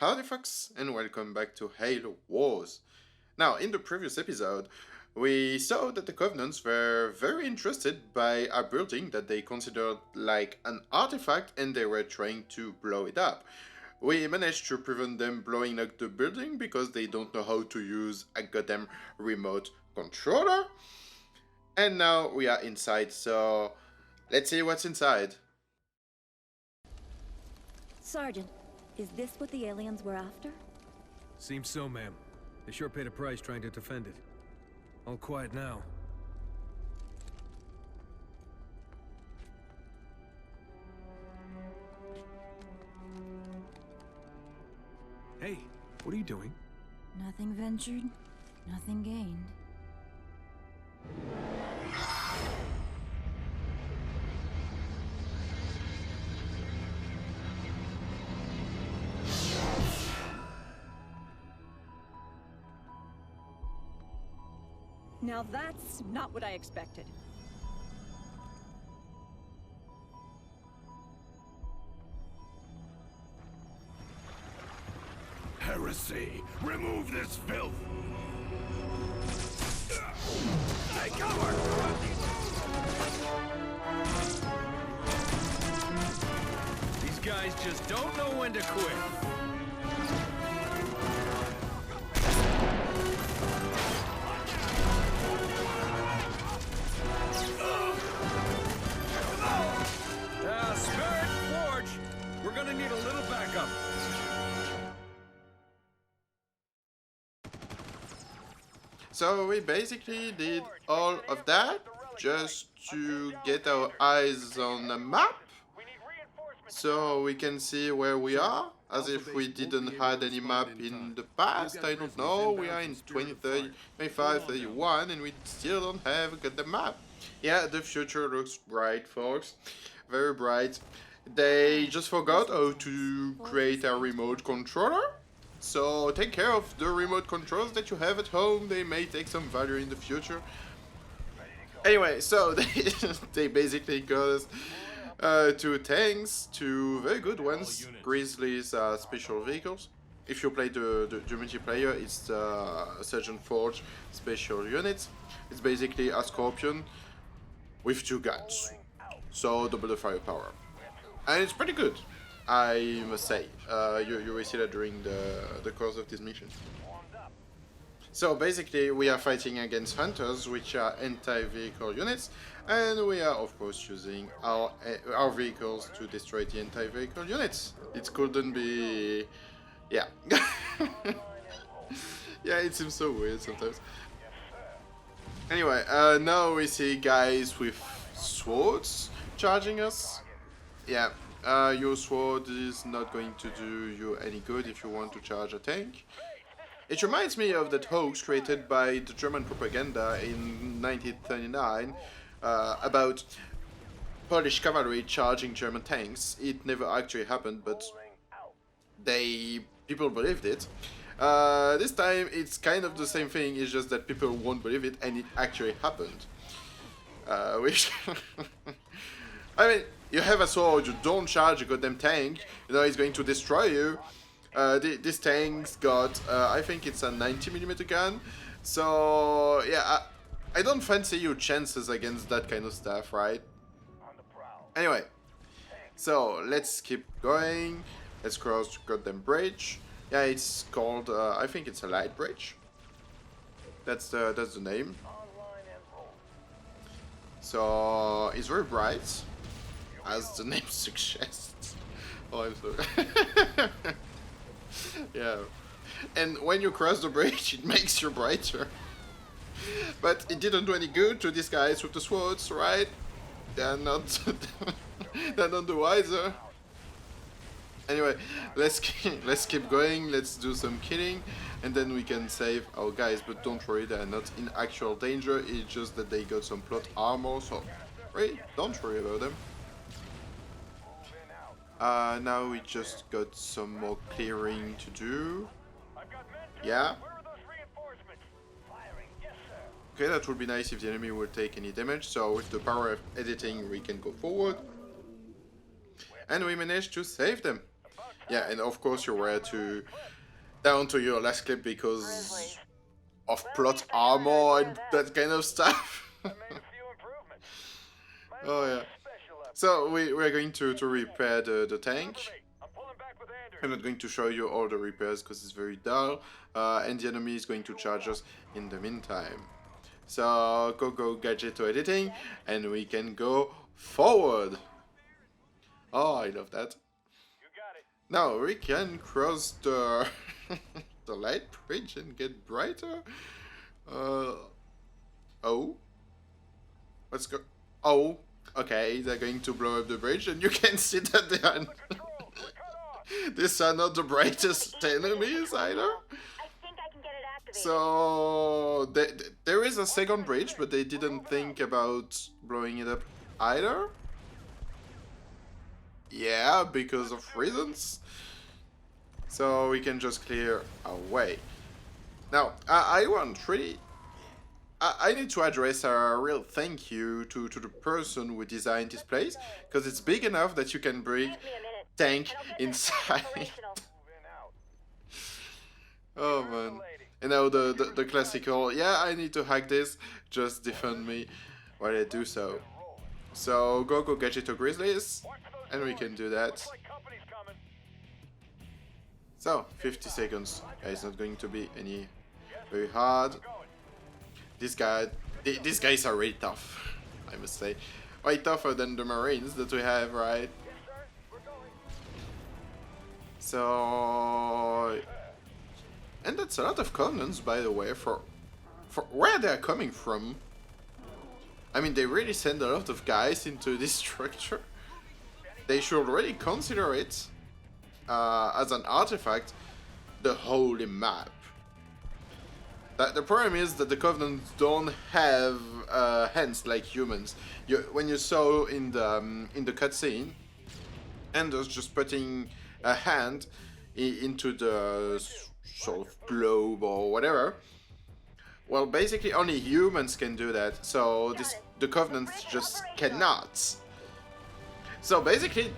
Howdy folks, and welcome back to Halo Wars. Now, in the previous episode, we saw that the Covenants were very interested by a building that they considered like an artifact and they were trying to blow it up. We managed to prevent them blowing up the building because they don't know how to use a goddamn remote controller. And now we are inside, so let's see what's inside. Sergeant, is this what the aliens were after? Seems so, ma'am. They sure paid a price trying to defend it. All quiet now. Hey, what are you doing? Nothing ventured, nothing gained. Now that's not what I expected. Heresy! Remove this filth! Take cover! These guys just don't know when to quit. Spirit Forge! We're gonna need a little backup. So we basically did all of that just to get our eyes on the map so we can see where we are, as if we didn't had any map in the past. I don't know, we are in 2030, 25, 31 and we still don't have the map. Yeah, the future looks bright, folks, very bright. They just forgot how to create a remote controller. So take care of the remote controls that you have at home. They may take some value in the future. Anyway, so they basically got us two tanks, two very good ones. Grizzlies special vehicles. If you play the multiplayer, it's the Sergeant Forge special units. It's basically a Scorpion with two guns. So double the firepower. And it's pretty good, I must say. You will see that during the course of this mission. So basically we are fighting against hunters, which are anti-vehicle units, and we are of course using our vehicles to destroy the anti-vehicle units. It couldn't be... yeah. Yeah, it seems so weird sometimes. Anyway, now we see guys with swords charging us. Yeah, your sword is not going to do you any good if you want to charge a tank. It reminds me of that hoax created by the German propaganda in 1939 about Polish cavalry charging German tanks. It never actually happened, but people believed it. This time it's kind of the same thing, it's just that people won't believe it and it actually happened. Which... I mean, you have a sword, you don't charge a goddamn tank, you know, it's going to destroy you. This tank's got, I think it's a 90mm gun, so yeah, I don't fancy your chances against that kind of stuff, right? Anyway, so let's keep going, let's cross the goddamn bridge. Yeah, it's called, I think it's a light bridge. That's the name. So, it's very bright, as the name suggests. Oh, I'm sorry. Yeah. And when you cross the bridge, it makes you brighter. But it didn't do any good to these guys with the swords, right? They're not the wiser. Anyway, let's keep going, let's do some killing, and then we can save our guys, but don't worry, they're not in actual danger, it's just that they got some plot armor, so really, don't worry about them. Now we just got some more clearing to do. Yeah. Okay, that would be nice if the enemy would take any damage, so with the power of editing we can go forward. And we managed to save them. Yeah, and of course you were to down to your last clip because of plot armor and that kind of stuff. Oh yeah. So we're going to repair the tank. I'm not going to show you all the repairs because it's very dull. And the enemy is going to charge us in the meantime. So go gadget to editing and we can go forward. Oh, I love that. Now we can cross the the light bridge and get brighter. Oh, let's go. Oh, okay, they're going to blow up the bridge, and you can see that they are. These are not the brightest enemies either. So there is a second bridge, but they didn't think about blowing it up either. Yeah, because of reasons. So we can just clear our way. Now, I want really... I need to address a real thank you to the person who designed this place, because it's big enough that you can bring tank inside. Oh man. And now the classical, yeah, I need to hack this, just defend me while I do so. So go gadget to Grizzlies, and we can do that. So, 50 seconds. Yeah, it's not going to be any very hard. These guys are really tough, I must say. Way tougher than the Marines that we have, right? So... And that's a lot of Covenants, by the way, for where they're coming from. I mean, they really send a lot of guys into this structure. They should really consider it as an artifact, the holy map. The problem is that the Covenants don't have hands like humans. When you saw in the cutscene, Anders just putting a hand into the sort of globe or whatever. Well, basically only humans can do that, so the Covenants just cannot. So basically,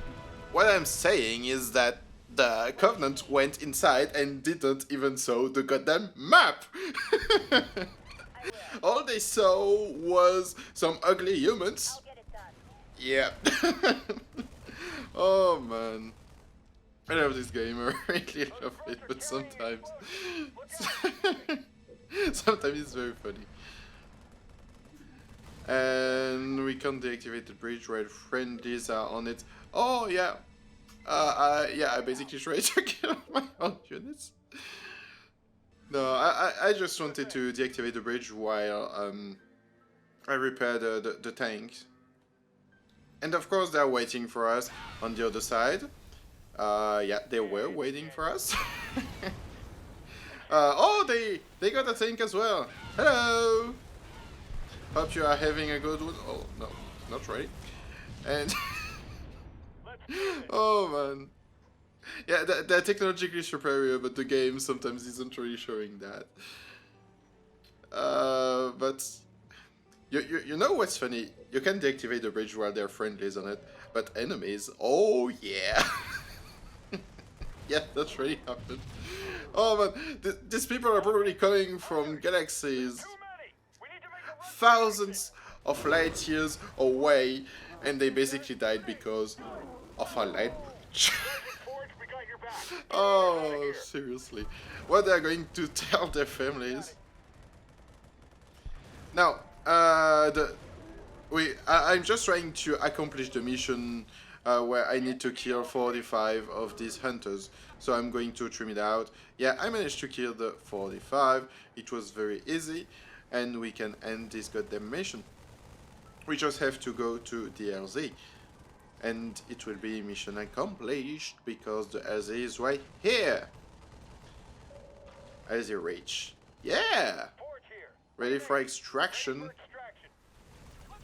what I'm saying is that the Covenant went inside and didn't even show the goddamn map. All they saw was some ugly humans. Yeah. Oh man. I love this game, I really love it, but sometimes... sometimes it's very funny. And we can't deactivate the bridge while friendlies are on it. Oh yeah. Yeah, I basically tried to kill my own units. No, I just wanted to deactivate the bridge while I repair the tanks. And of course they're waiting for us on the other side. Yeah, they were waiting for us. Oh, they got a tank as well. Hello! Hope you are having a good one. Oh, no, not really. And... oh man. Yeah, they're technologically superior, but the game sometimes isn't really showing that. But... You know what's funny? You can deactivate the bridge while they're friendlies on it, but enemies, oh yeah! Yeah, that's really happened. Oh man, these people are probably coming from galaxies thousands of light years away, and they basically died because of a light bridge. Oh, seriously. What they're going to tell their families? Now, I'm just trying to accomplish the mission where I need to kill 45 of these hunters. So I'm going to trim it out. Yeah, I managed to kill the 45. It was very easy. And we can end this goddamn mission. We just have to go to the LZ. And it will be mission accomplished because the LZ is right here. LZ reach. Yeah! Ready for extraction.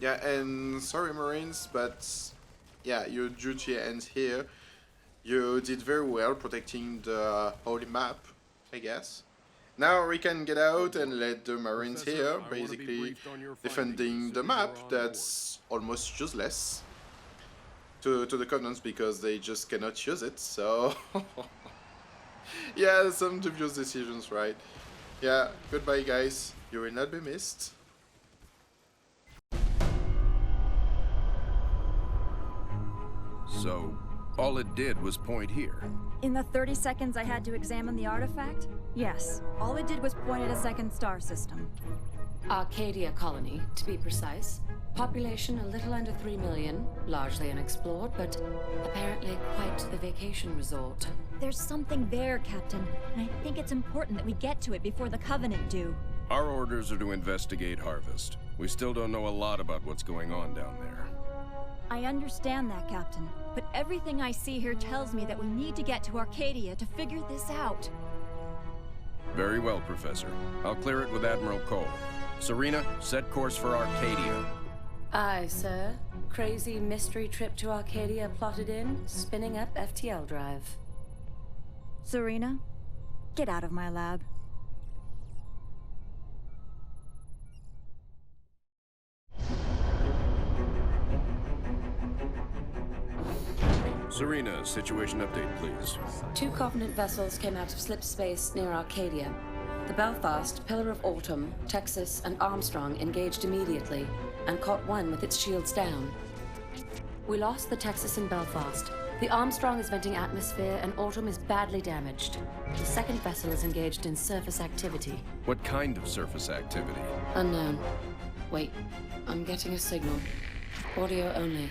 Yeah, and sorry Marines, but yeah, your duty ends here. You did very well protecting the holy map, I guess. Now we can get out and let the Marines here, basically defending the map that's almost useless. to the Covenants because they just cannot use it. So yeah, some dubious decisions, right? Yeah, goodbye guys. You will not be missed. So, all it did was point here. In the 30 seconds I had to examine the artifact, yes, all it did was point at a second star system. Arcadia colony, to be precise. Population a little under 3 million, largely unexplored, but apparently quite the vacation resort. There's something there, Captain, and I think it's important that we get to it before the Covenant do. Our orders are to investigate Harvest. We still don't know a lot about what's going on down there. I understand that, Captain, but everything I see here tells me that we need to get to Arcadia to figure this out. Very well, Professor. I'll clear it with Admiral Cole. Serena, set course for Arcadia. Aye, sir. Crazy mystery trip to Arcadia plotted in, spinning up FTL drive. Serena, get out of my lab. Serena, situation update, please. 2 Covenant vessels came out of slip space near Arcadia. The Belfast, Pillar of Autumn, Texas, and Armstrong engaged immediately, and caught one with its shields down. We lost the Texas and Belfast. The Armstrong is venting atmosphere, and Autumn is badly damaged. The second vessel is engaged in surface activity. What kind of surface activity? Unknown. Wait, I'm getting a signal. Audio only.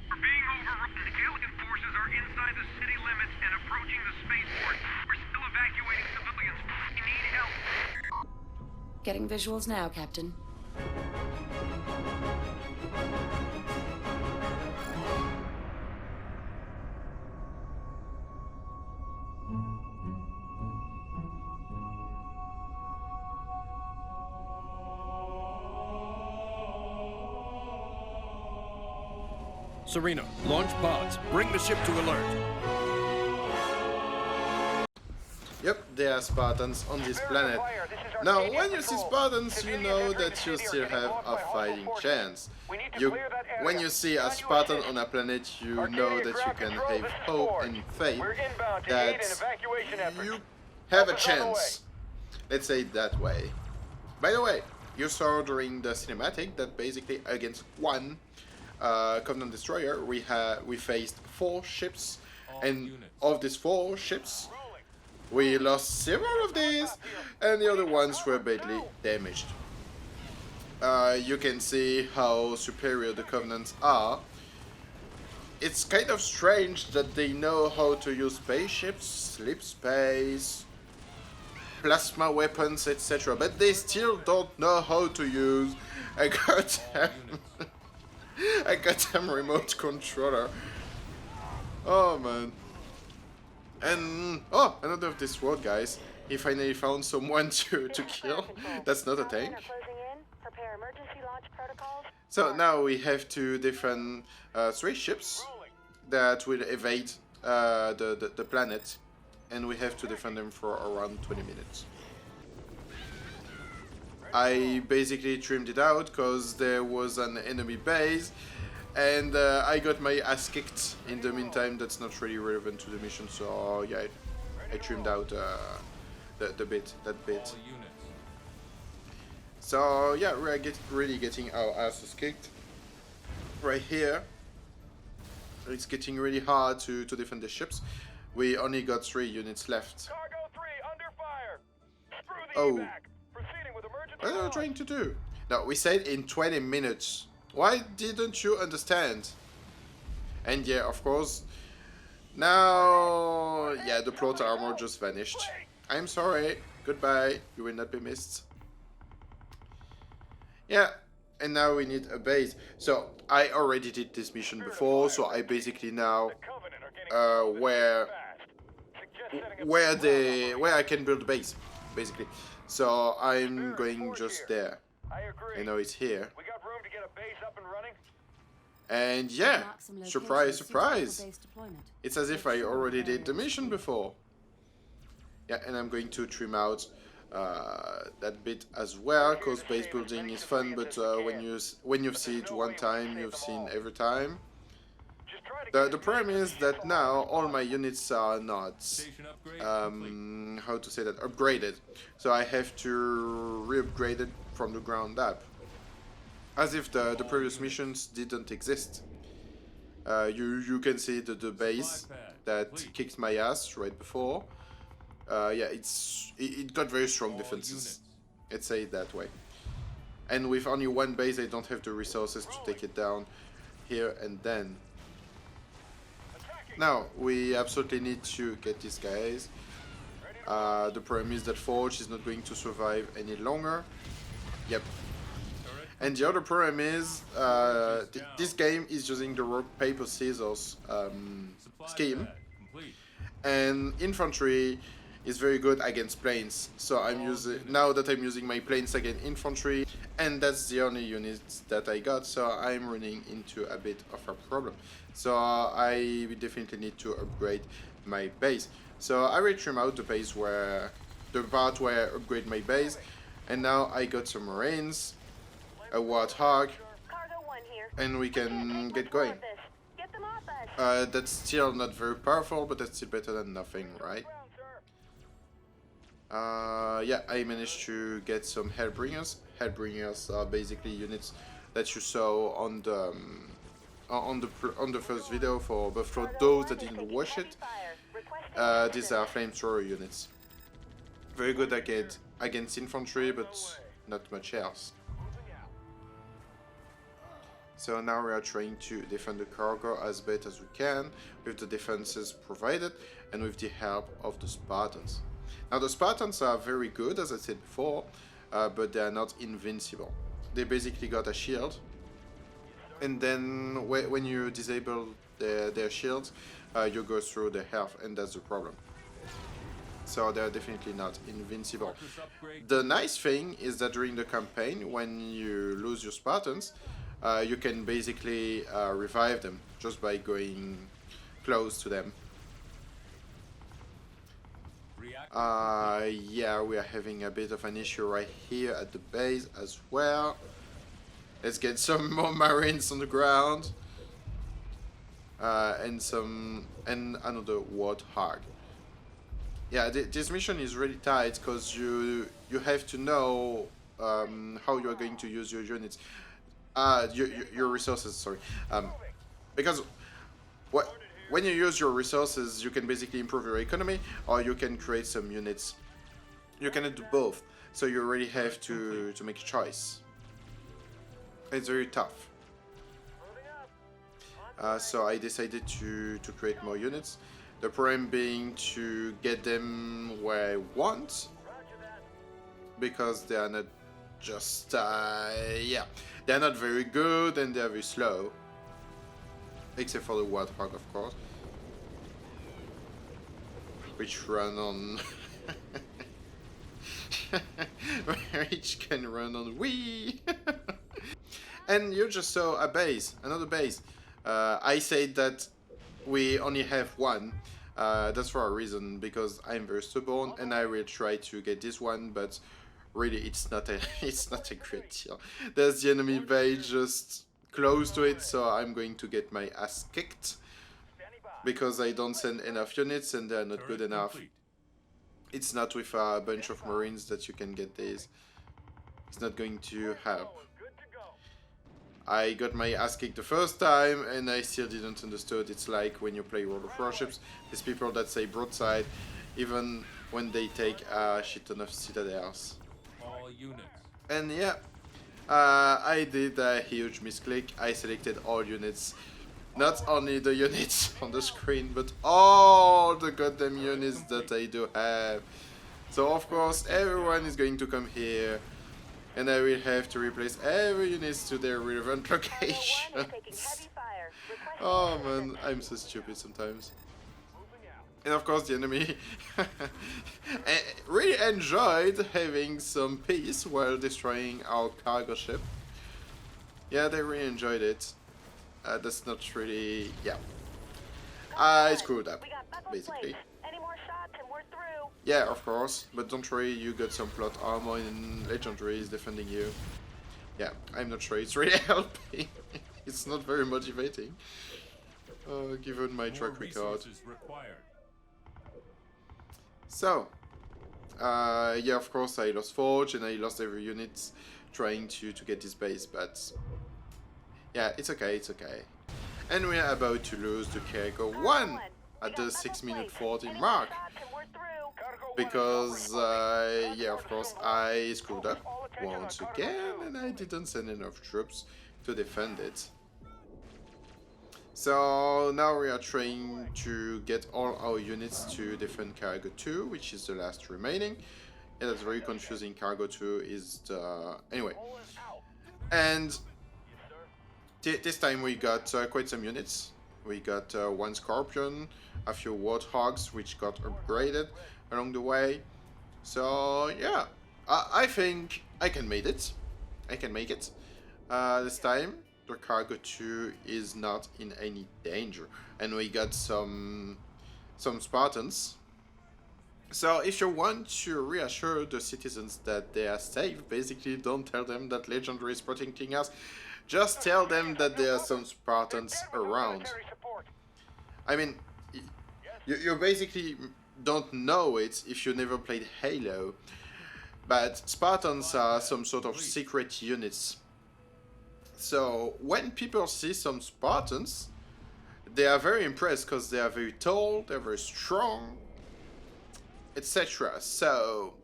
We're being overrun. Alien forces are inside the city limits and approaching the spaceport. We're still evacuating civilians. We need help. Getting visuals now, Captain. Serena, launch pods. Bring the ship to alert. Yep, there are Spartans on this planet. Now, when you see Spartans, you know that you still have a fighting chance. When you see a Spartan on a planet, you know that you can have hope and faith that you have a chance. Let's say it that way. By the way, you saw during the cinematic that basically against one Covenant destroyer we faced 4 ships, and of these 4 ships we lost several of these, and the other ones were badly damaged. You can see how superior the Covenants are. It's kind of strange that they know how to use spaceships, slip space, plasma weapons, etc., but they still don't know how to use a goddamn remote controller. Oh man. And oh, another of these road guys. He finally found someone to kill. That's not a tank. So now we have to defend 3 ships that will evade the planet, and we have to defend them for around 20 minutes. I basically trimmed it out because there was an enemy base, and I got my ass kicked in the meantime. That's not really relevant to the mission, so yeah, I trimmed out that bit. So yeah, we're really getting our asses kicked right here. It's getting really hard to defend the ships. We only got 3 units left. Cargo 3 under fire. Screw the Oh. evac. Proceeding with emergency What are you launch. trying to do? No, we said in 20 minutes. Why didn't you understand? And yeah, of course, now, yeah, the plot armor just vanished. I'm sorry. Goodbye. You will not be missed. Yeah, and now we need a base. So I already did this mission before, so I basically now Covenant are getting where fast. Suggest setting up where I can build a base, basically. So I'm going just there. I agree. I know it's here. We got room to get a base up and running. And yeah, Mark some locations surprise, suitable for surprise. base deployment. It's as if I already did the mission before. Yeah, and I'm going to trim out that bit as well, because base building is fun, but when you see it one time, you've seen every time. Just try The problem is that now all my units are not, how to say that, upgraded. So I have to re-upgrade it from the ground up. As if the previous missions didn't exist. You can see the base that kicked my ass right before. Yeah, it got very strong defenses. Let's say it that way. And with only one base, I don't have the resources to take it down here and then. Now, we absolutely need to get these guys. The problem is that Forge is not going to survive any longer. Yep. And the other problem is, this game is using the rock, paper, scissors scheme. And infantry is very good against planes. So now that I'm using my planes against infantry, and that's the only units that I got, so I'm running into a bit of a problem. So I definitely need to upgrade my base. So I will trim out the part where I upgrade my base, and now I got some Marines, a Warthog, and we can get going. That's still not very powerful, but that's still better than nothing, right? Yeah, I managed to get some Hellbringers. Hellbringers are basically units that you saw on the first video, but for those that didn't watch it, these are flamethrower units. Very good against infantry, but not much else. So now we are trying to defend the cargo as best as we can, with the defenses provided, and with the help of the Spartans. Now the Spartans are very good, as I said before, but they are not invincible. They basically got a shield, and then when you disable their shields, you go through their health, and that's the problem. So they're definitely not invincible. The nice thing is that during the campaign, when you lose your Spartans, you can basically revive them just by going close to them. Yeah, we are having a bit of an issue right here at the base as well. Let's get some more Marines on the ground. And another Warthog. Yeah, this mission is really tight because you have to know how you are going to use your units. Your resources, sorry. Because when you use your resources, you can basically improve your economy, or you can create some units. You cannot do both, so you really have to make a choice. It's very tough. So I decided to create more units. The problem being to get them where I want, because they are not just yeah, they're not very good and they're very slow, except for the Warthog, of course, which run on which can run on Wii. And you just saw a base, another base. I said that we only have one. That's for a reason, because I'm very stubborn and I will try to get this one, but really it's not a great deal. There's the enemy base just close to it, so I'm going to get my ass kicked because I don't send enough units and they're not good enough. It's not with a bunch of Marines that you can get these. It's not going to help. I got my ass kicked the first time and I still didn't understand. It's like when you play World of Warships, these people that say broadside even when they take a shit ton of citadels. All units. And yeah, I did a huge misclick. I selected all units. Not only the units on the screen, but all the goddamn units that I do have. So of course everyone is going to come here, and I will have to replace every unit to their relevant locations. Oh man, I'm so stupid sometimes. And of course the enemy really enjoyed having some peace while destroying our cargo ship. Yeah, they really enjoyed it. That's not really... yeah. I screwed up, basically. Yeah, of course, but don't worry, you got some plot armor and legendary is defending you. Yeah, I'm not sure it's really helping. It's not very motivating. given my track More record. resources required. So, yeah, of course I lost Forge and I lost every unit trying to get this base, but yeah, it's okay, it's okay. And we are about to lose the Cargo 1 at the 6-minute 40 mark. Because, yeah, of course, I screwed up once again and I didn't send enough troops to defend it. So now we are trying to get all our units to defend Cargo 2, which is the last remaining. Yeah, that's very confusing. Cargo 2 is the... Anyway. And this time we got quite some units. We got one Scorpion, a few Warthogs, which got upgraded along the way. So yeah, I think I can make it. I can make it. This time the Cargo 2 is not in any danger, and we got some Spartans. So if you want to reassure the citizens that they are safe, basically don't tell them that Legendary is protecting us. Just tell them that there are some Spartans around. I mean, you basically don't know it if you never played Halo, but Spartans are some sort of secret units. So when people see some Spartans, they are very impressed because they are very tall, they're very strong, etc. So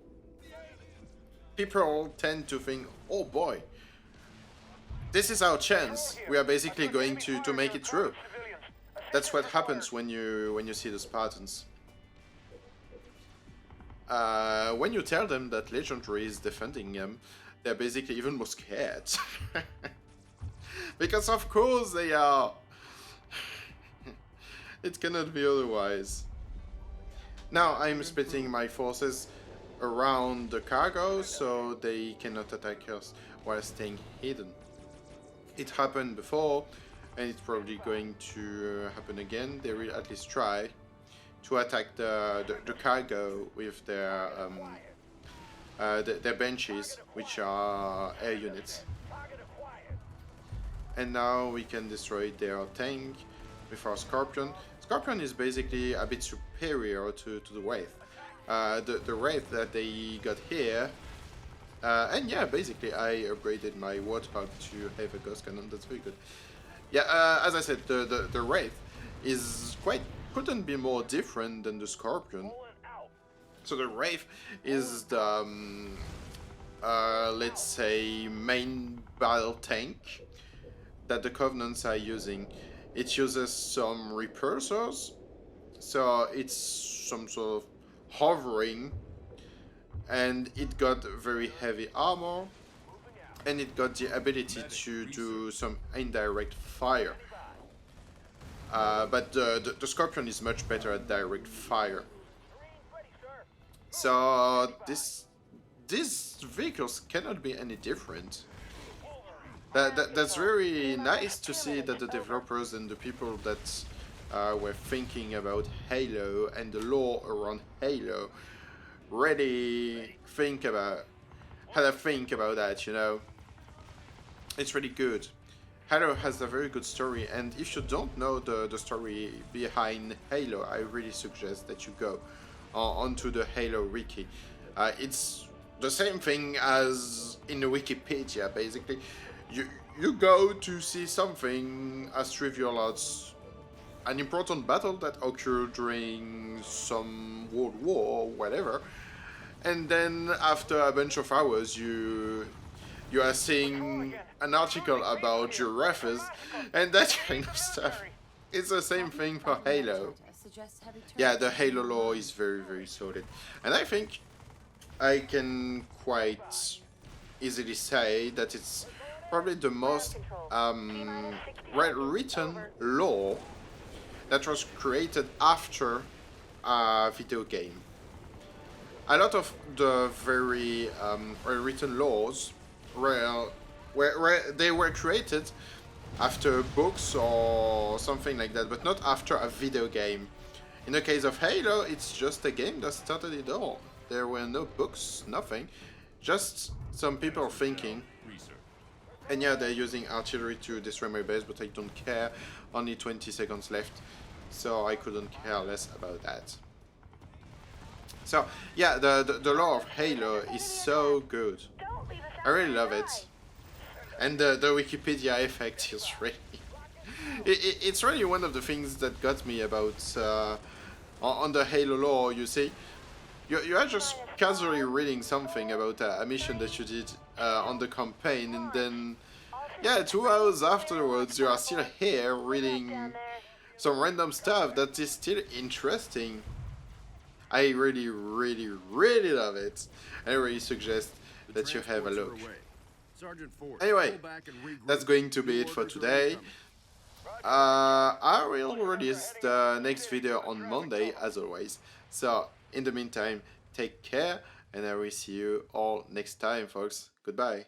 people tend to think, oh boy, this is our chance. We are basically going to make it through. That's what happens when you see the Spartans. When you tell them that Legendary is defending them, they're basically even more scared. Because of course they are. It cannot be otherwise. Now I'm splitting my forces around the cargo so they cannot attack us while staying hidden. It happened before, and it's probably going to happen again. They will at least try to attack the cargo with their benches, which are air units. And now we can destroy their tank with our Scorpion. Scorpion is basically a bit superior to the Wraith. The Wraith that they got here. And yeah, basically I upgraded my Warthog to have a Ghost Cannon. That's very good. Yeah, as I said, the Wraith is couldn't be more different than the Scorpion. So the Wraith is the let's say main battle tank that the Covenants are using. It uses some repulsors, so it's some sort of hovering, and it got very heavy armor, and it got the ability to do some indirect fire. But the Scorpion is much better at direct fire. So these vehicles cannot be any different. That's very nice to see that the developers and the people that were thinking about Halo and the lore around Halo really had a think about that, you know. It's really good. Halo has a very good story, and if you don't know the story behind Halo, I really suggest that you go onto the Halo wiki. It's the same thing as in the Wikipedia, basically. You go to see something as trivial as an important battle that occurred during some world war or whatever, and then after a bunch of hours you are seeing an article about giraffes and that kind of stuff. It's the same thing for Halo. Yeah, the Halo lore is very, very solid, and I think I can quite easily say that it's probably the most well-written lore that was created after a video game. A lot of the very well-written laws they were created after books or something like that, but not after a video game. In the case of Halo, it's just a game that started it all. There were no books, nothing, just some people thinking. And yeah, they're using artillery to destroy my base, but I don't care. Only 20 seconds left, so I couldn't care less about that. So yeah, the lore of Halo is so good. I really love it. And the Wikipedia effect is really... it's really one of the things that got me about on the Halo lore, you see. You are just casually reading something about a mission that you did on the campaign, and then, yeah, 2 hours afterwards, you are still here reading some random stuff that is still interesting. I really, really, really love it. I really suggest that you have a look. Anyway, that's going to be it for today. I will release the next video on Monday, as always. So, in the meantime, take care, and I will see you all next time, folks. Goodbye.